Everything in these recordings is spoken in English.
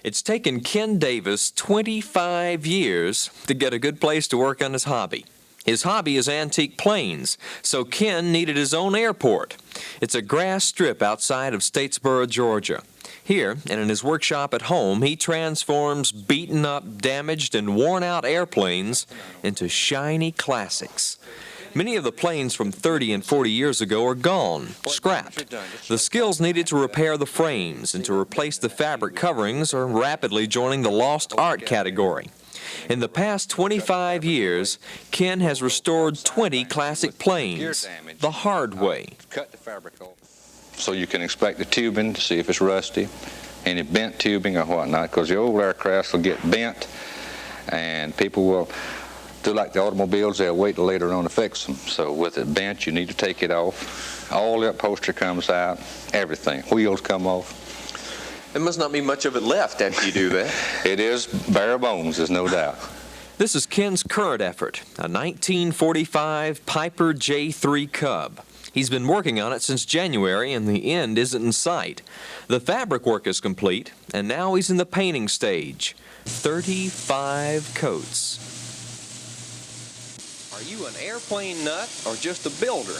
It's taken Ken Davis 25 years to get a good place to work on his hobby. His hobby is antique planes, so Ken needed his own airport. It's a grass strip outside of Statesboro, Georgia. Here, and in his workshop at home, he transforms beaten up, damaged, and worn-out airplanes into shiny classics. Many of the planes from 30 and 40 years ago are gone, scrapped. The skills needed to repair the frames and to replace the fabric coverings are rapidly joining the lost art category. In the past 25 years, Ken has restored 20 classic planes the hard way. Cut the fabric off. So you can inspect the tubing to see if it's rusty, any bent tubing or whatnot, because the old aircrafts will get bent, and people will do like the automobiles, they'll wait till later on to fix them. So with it bent, you need to take it off. All the upholstery comes out, everything. Wheels come off. There must not be much of it left after you do that. It is bare bones, there's no doubt. This is Ken's current effort, a 1945 Piper J3 Cub. He's been working on it since January, and the end isn't in sight. The fabric work is complete, and now he's in the painting stage. 35 coats. Are you an airplane nut or just a builder?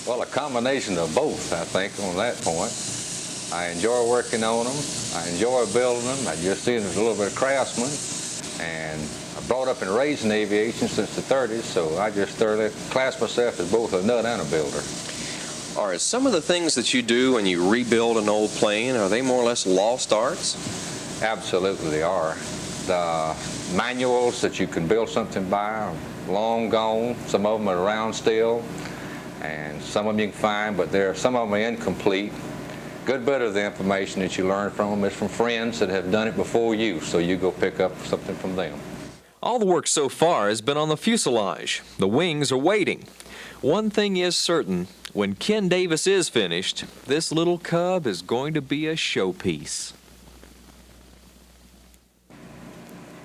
Well, a combination of both, I think, on that point. I enjoy working on them. I enjoy building them. I just see them as a little bit of craftsman. And I brought up and raised in aviation since the 30s, so I just thoroughly class myself as both a nut and a builder. Are some of the things that you do when you rebuild an old plane, are they more or less lost arts? Absolutely they are. The manuals that you can build something by are long gone. Some of them are around still, and some of them you can find, but some of them are incomplete. Good bit of the information that you learn from them is from friends that have done it before you, so you go pick up something from them. All the work so far has been on the fuselage. The wings are waiting. One thing is certain, when Ken Davis is finished, this little Cub is going to be a showpiece.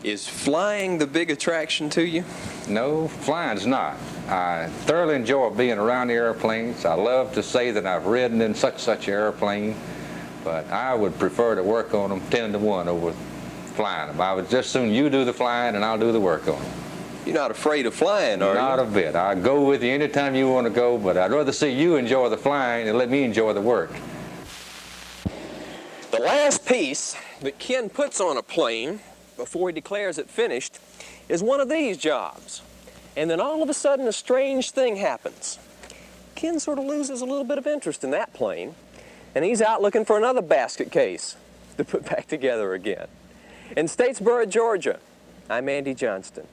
Is flying the big attraction to you? No, flying's not. I thoroughly enjoy being around the airplanes. I love to say that I've ridden in such airplane, but I would prefer to work on them 10 to 1 over flying them. I would just soon you do the flying and I'll do the work on them. You're not afraid of flying, are you? Not a bit. I'll go with you anytime you want to go, but I'd rather see you enjoy the flying and let me enjoy the work. The last piece that Ken puts on a plane before he declares it finished is one of these jobs. And then all of a sudden a strange thing happens. Ken sort of loses a little bit of interest in that plane, and he's out looking for another basket case to put back together again. In Statesboro, Georgia, I'm Andy Johnston.